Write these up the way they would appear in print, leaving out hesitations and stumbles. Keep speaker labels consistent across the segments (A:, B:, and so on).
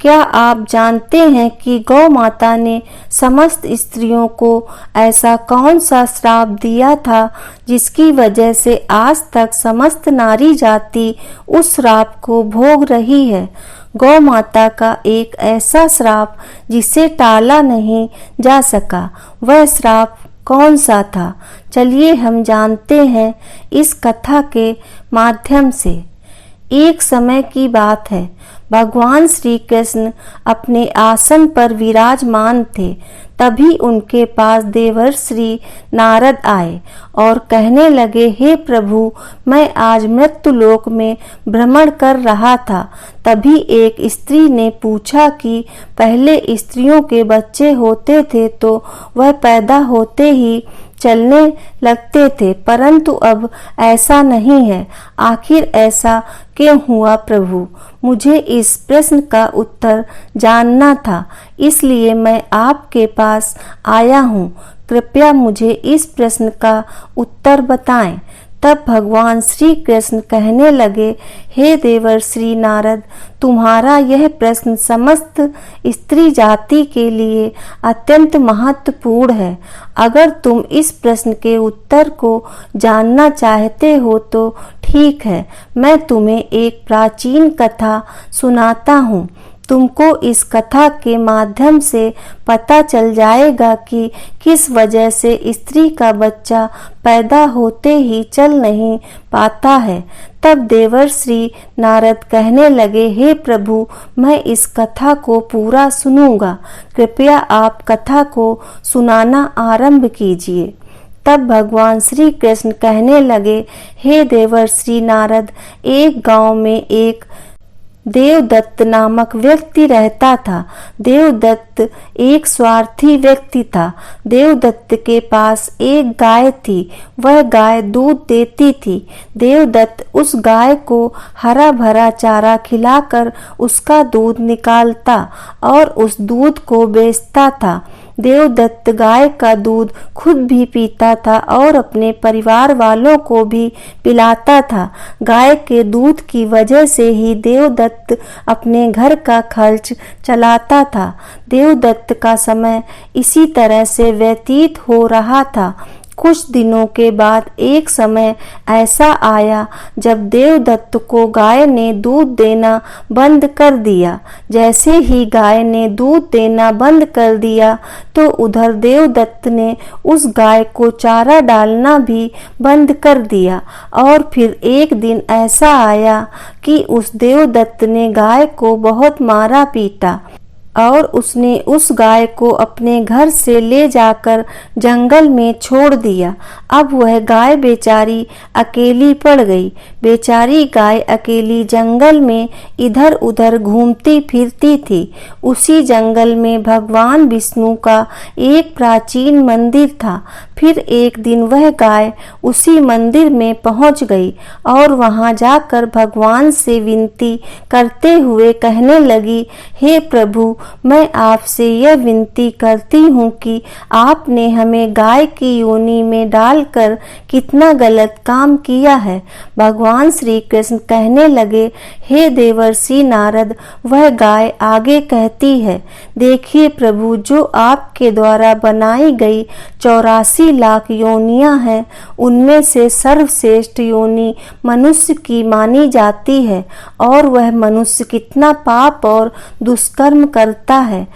A: क्या आप जानते हैं कि गौ माता ने समस्त स्त्रियों को ऐसा कौन सा श्राप दिया था जिसकी वजह से आज तक समस्त नारी जाति उस श्राप को भोग रही है। गौ माता का एक ऐसा श्राप जिसे टाला नहीं जा सका। वह श्राप कौन सा था? चलिए हम जानते हैं इस कथा के माध्यम से। एक समय की बात है, भगवान श्री कृष्ण अपने आसन पर विराजमान थे। तभी उनके पास देवर्षि नारद आए और कहने लगे, हे प्रभु, मैं आज मृत्युलोक में भ्रमण कर रहा था। तभी एक स्त्री ने पूछा कि पहले स्त्रियों के बच्चे होते थे तो वह पैदा होते ही चलने लगते थे, परंतु अब ऐसा नहीं है। आखिर ऐसा क्यों हुआ प्रभु? मुझे इस प्रश्न का उत्तर जानना था, इसलिए मैं आपके पास आया हूँ। कृपया मुझे इस प्रश्न का उत्तर बताएं। तब भगवान श्री कृष्ण कहने लगे, हे देवर्षि नारद, तुम्हारा यह प्रश्न समस्त स्त्री जाति के लिए अत्यंत महत्वपूर्ण है। अगर तुम इस प्रश्न के उत्तर को जानना चाहते हो तो ठीक है, मैं तुम्हें एक प्राचीन कथा सुनाता हूँ। तुमको इस कथा के माध्यम से पता चल जाएगा कि किस वजह से स्त्री का बच्चा पैदा होते ही चल नहीं पाता है। तब देवर्षि नारद कहने लगे, हे प्रभु, मैं इस कथा को पूरा सुनूंगा। कृपया आप कथा को सुनाना आरंभ कीजिए। तब भगवान श्री कृष्ण कहने लगे, हे देवर्षि नारद, एक गांव में एक देवदत्त नामक व्यक्ति रहता था। देवदत्त एक स्वार्थी व्यक्ति था। देवदत्त के पास एक गाय थी। वह गाय दूध देती थी। देवदत्त उस गाय को हरा भरा चारा खिलाकर उसका दूध निकालता और उस दूध को बेचता था। देवदत्त गाय का दूध खुद भी पीता था और अपने परिवार वालों को भी पिलाता था। गाय के दूध की वजह से ही देवदत्त अपने घर का खर्च चलाता था। देवदत्त का समय इसी तरह से व्यतीत हो रहा था। कुछ दिनों के बाद एक समय ऐसा आया जब देवदत्त को गाय ने दूध देना बंद कर दिया। जैसे ही गाय ने दूध देना बंद कर दिया तो उधर देवदत्त ने उस गाय को चारा डालना भी बंद कर दिया। और फिर एक दिन ऐसा आया कि उस देवदत्त ने गाय को बहुत मारा पीटा और उसने उस गाय को अपने घर से ले जाकर जंगल में छोड़ दिया। अब वह गाय बेचारी अकेली पड़ गई। बेचारी गाय अकेली जंगल में इधर उधर घूमती फिरती थी। उसी जंगल में भगवान विष्णु का एक प्राचीन मंदिर था। फिर एक दिन वह गाय उसी मंदिर में पहुंच गई और वहां जाकर भगवान से विनती करते हुए कहने लगी, हे प्रभु, मैं आपसे यह विनती करती हूँ कि आपने हमें गाय की योनि में डालकर कितना गलत काम किया है। भगवान श्री कृष्ण कहने लगे, हे देवर्षि नारद, वह गाय आगे कहती है, देखिए प्रभु, जो आपके द्वारा बनाई गई 84 लाख योनियां हैं, उनमें से सर्वश्रेष्ठ योनि मनुष्य की मानी जाती है। और वह मनुष्य कितना पाप और दुष्कर्म करता है।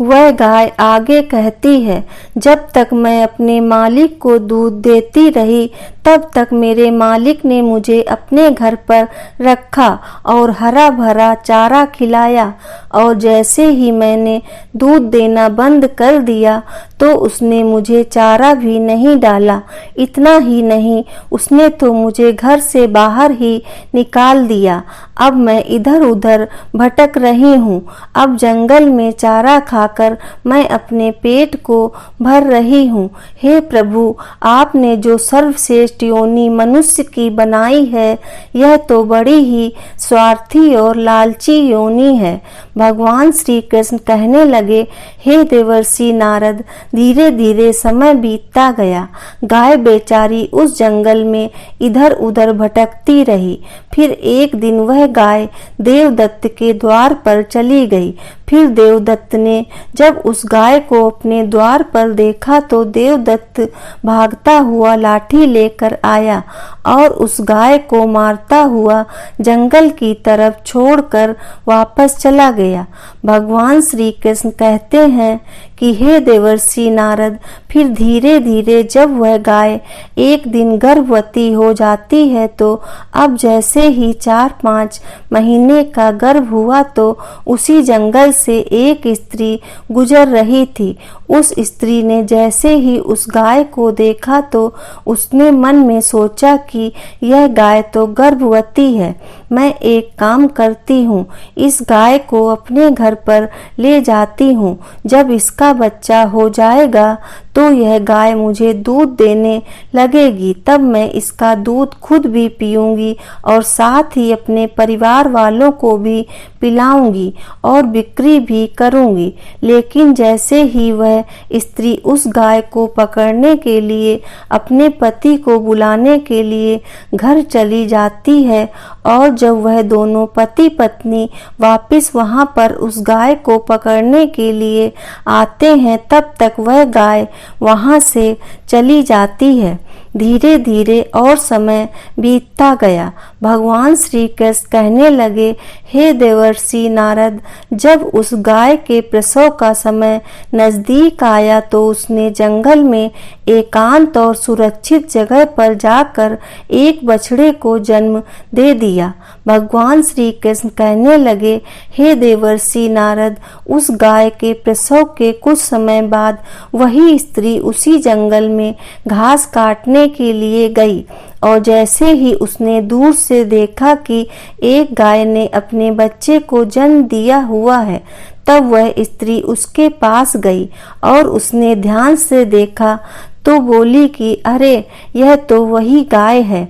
A: वह गाय आगे कहती है, जब तक मैं अपने मालिक को दूध देती रही तब तक मेरे मालिक ने मुझे अपने घर पर रखा और हरा भरा चारा खिलाया, और जैसे ही मैंने दूध देना बंद कर दिया तो उसने मुझे चारा भी नहीं डाला। इतना ही नहीं, उसने तो मुझे घर से बाहर ही निकाल दिया। अब मैं इधर उधर भटक रही हूँ। अब जंगल में चारा खाकर मैं अपने पेट को भर रही हूँ। हे प्रभु, आपने जो सर्वश्रेष्ठ योनि मनुष्य की बनाई है, यह तो बड़ी ही स्वार्थी और लालची योनि है। भगवान श्री कृष्ण कहने लगे, हे देवर्षि नारद, धीरे धीरे समय बीतता गया। गाय बेचारी उस जंगल में इधर उधर भटकती रही। फिर एक दिन वह गाय देवदत्त के द्वार पर चली गई। फिर देवदत्त ने जब उस गाय को अपने द्वार पर देखा तो देवदत्त भागता हुआ लाठी लेकर आया और उस गाय को मारता हुआ जंगल की तरफ छोड़कर वापस चला गया। भगवान श्री कृष्ण कहते हैं कि हे देवर्षि नारद, फिर धीरे धीरे जब वह गाय एक दिन गर्भवती हो जाती है तो अब जैसे ही 4-5 महीने का गर्भ हुआ तो उसी जंगल से एक स्त्री गुजर रही थी। उस स्त्री ने जैसे ही उस गाय को देखा तो उसने मन में सोचा कि यह गाय तो गर्भवती है। मैं एक काम करती हूँ, इस गाय को अपने घर पर ले जाती हूँ। जब इसका बच्चा हो जाएगा तो यह गाय मुझे दूध देने लगेगी, तब मैं इसका दूध खुद भी पीऊंगी और साथ ही अपने परिवार वालों को भी पिलाऊंगी और बिक्री भी करूंगी। लेकिन जैसे ही वह स्त्री उस गाय को पकड़ने के लिए अपने पति को बुलाने के लिए घर चली जाती है और जब वह दोनों पति पत्नी वापस वहां पर उस गाय को पकड़ने के लिए आते हैं तब तक वह गाय वहां से चली जाती है। धीरे धीरे और समय बीतता गया। भगवान श्री कृष्ण कहने लगे, हे देवर्षि नारद, जब उस गाय के प्रसव का समय नजदीक आया तो उसने जंगल में एकांत और सुरक्षित जगह पर जाकर एक बछड़े को जन्म दे दिया। भगवान श्री कृष्ण कहने लगे, हे देवर्षि नारद, उस गाय के प्रसव के कुछ समय बाद वही स्त्री उसी जंगल में घास काटने के लिए गई और जैसे ही उसने दूर से देखा कि एक गाय ने अपने बच्चे को जन्म दिया हुआ है, तब वह स्त्री उसके पास गई और उसने ध्यान से देखा तो बोली कि अरे, यह तो वही गाय है।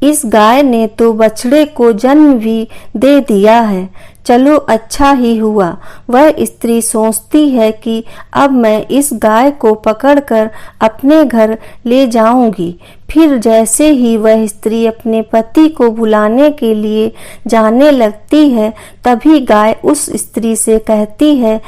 A: इस गाय ने तो बछड़े को जन्म भी दे दिया है। चलो अच्छा ही हुआ। वह स्त्री सोचती है कि अब मैं इस गाय को पकड़कर अपने घर ले जाऊंगी। फिर जैसे ही वह स्त्री अपने पति को बुलाने के लिए जाने लगती है तभी गाय उस स्त्री से कहती है,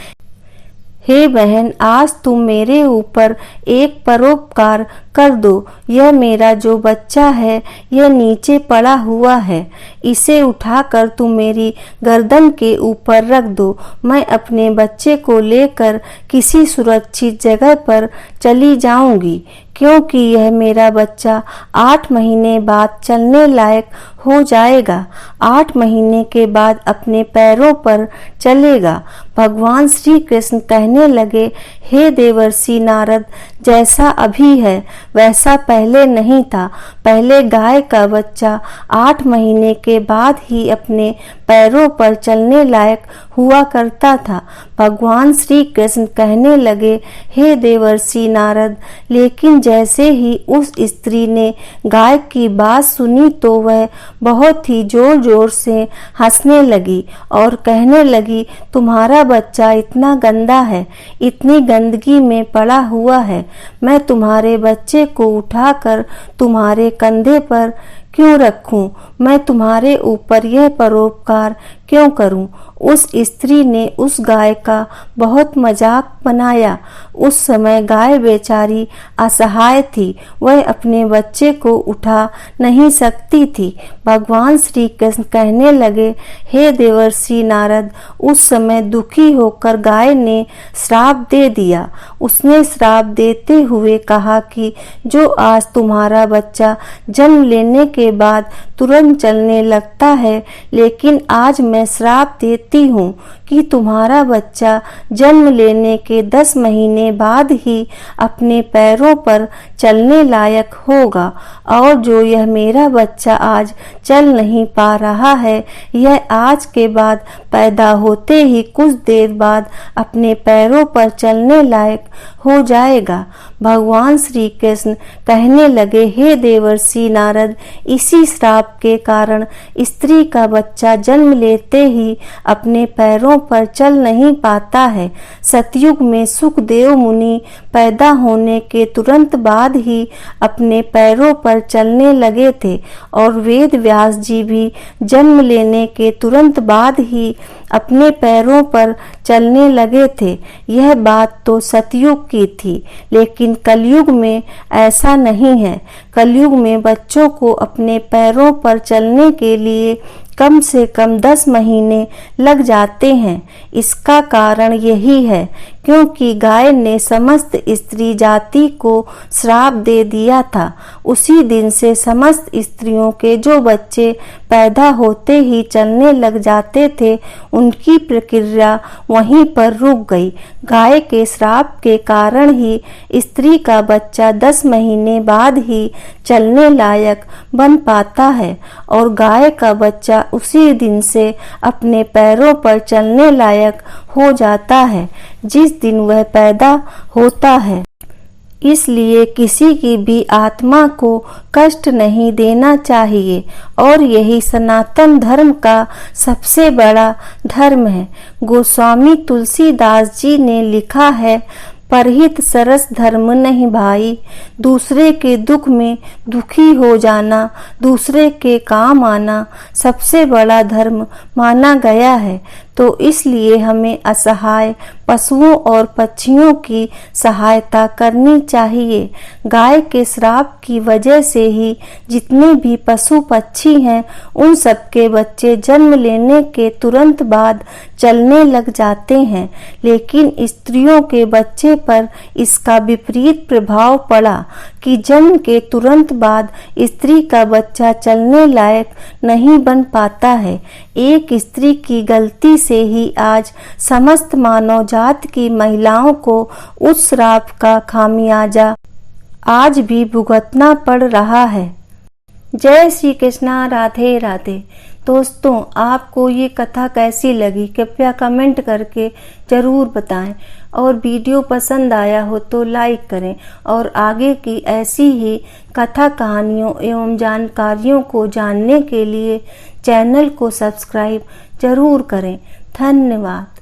A: हे बहन, आज तुम मेरे ऊपर एक परोपकार कर दो। यह मेरा जो बच्चा है यह नीचे पड़ा हुआ है, इसे उठाकर तुम मेरी गर्दन के ऊपर रख दो। मैं अपने बच्चे को लेकर किसी सुरक्षित जगह पर चली जाऊंगी, क्योंकि यह मेरा बच्चा 8 महीने बाद चलने लायक हो जाएगा। 8 महीने के बाद अपने पैरों पर चलेगा। भगवान श्री कृष्ण कहने लगे, हे देवर्षि नारद, जैसा अभी है वैसा पहले नहीं था। पहले गाय का बच्चा 8 महीने के बाद ही अपने पैरों पर चलने लायक हुआ करता था। भगवान श्री कृष्ण कहने लगे, हे देवर्षि नारद, लेकिन जैसे ही उस स्त्री ने गाय की बात सुनी तो वह बहुत ही जोर जोर से हंसने लगी और कहने लगी, तुम्हारा बच्चा इतना गंदा है, इतनी गंदगी में पड़ा हुआ है। मैं तुम्हारे बच्चे को उठाकर तुम्हारे कंधे पर क्यों रखूं? मैं तुम्हारे ऊपर यह परोपकार क्यों करूं? उस स्त्री ने उस गाय का बहुत मजाक बनाया। उस समय गाय बेचारी असहाय थी, वह अपने बच्चे को उठा नहीं सकती थी। भगवान श्री कृष्ण कहने लगे, हे देवर्षि नारद, उस समय दुखी होकर गाय ने श्राप दे दिया। उसने श्राप देते हुए कहा कि जो आज तुम्हारा बच्चा जन्म लेने के बाद तुरंत चलने लगता है, लेकिन आज मैं श्राप देती हूँ कि तुम्हारा बच्चा जन्म लेने के 10 महीने बाद ही अपने पैरों पर चलने लायक होगा और जो यह मेरा बच्चा आज चल नहीं पा रहा है, यह आज के बाद पैदा होते ही कुछ देर बाद अपने पैरों पर चलने लायक हो जाएगा। भगवान श्री कृष्ण कहने लगे, हे देवर्षि नारद, इसी श्राप के कारण स्त्री का बच्चा जन्म लेते ही अपने पैरों पर चल नहीं पाता है। सतयुग में सुखदेव मुनि पैदा होने के तुरंत बाद ही अपने पैरों पर चलने लगे थे और वेद व्यास जी भी जन्म लेने के तुरंत बाद ही अपने पैरों पर चलने लगे थे। यह बात तो सतयुग की थी, लेकिन कलयुग में ऐसा नहीं है। कलयुग में बच्चों को अपने पैरों पर चलने के लिए कम से कम 10 महीने लग जाते हैं। इसका कारण यही है क्योंकि गाय ने समस्त स्त्री जाति को श्राप दे दिया था। उसी दिन से समस्त स्त्रियों के जो बच्चे पैदा होते ही चलने लग जाते थे, उनकी प्रक्रिया वहीं पर रुक गई। गाय के श्राप के कारण ही स्त्री का बच्चा 10 महीने बाद ही चलने लायक बन पाता है और गाय का बच्चा उसी दिन से अपने पैरों पर चलने लायक हो जाता है जिस दिन वह पैदा होता है। इसलिए किसी की भी आत्मा को कष्ट नहीं देना चाहिए और यही सनातन धर्म का सबसे बड़ा धर्म है। गोस्वामी तुलसीदास जी ने लिखा है, परहित सरस धर्म नहीं भाई, दूसरे के दुख में दुखी हो जाना, दूसरे के काम आना सबसे बड़ा धर्म माना गया है। तो इसलिए हमें असहाय पशुओं और पक्षियों की सहायता करनी चाहिए। गाय के श्राप की वजह से ही जितने भी पशु पक्षी हैं, उन सबके बच्चे जन्म लेने के तुरंत बाद चलने लग जाते हैं, लेकिन स्त्रियों के बच्चे पर इसका विपरीत प्रभाव पड़ा कि जन्म के तुरंत बाद स्त्री का बच्चा चलने लायक नहीं बन पाता है। एक स्त्री की गलती से ही आज समस्त मानव जात की महिलाओं को उस श्राप का खामियाजा आज भी भुगतना पड़ रहा है। जय श्री कृष्णा, राधे राधे। दोस्तों, आपको ये कथा कैसी लगी कृपया कमेंट करके जरूर बताएं और वीडियो पसंद आया हो तो लाइक करें और आगे की ऐसी ही कथा कहानियों एवं जानकारियों को जानने के लिए चैनल को सब्सक्राइब जरूर करें। धन्यवाद।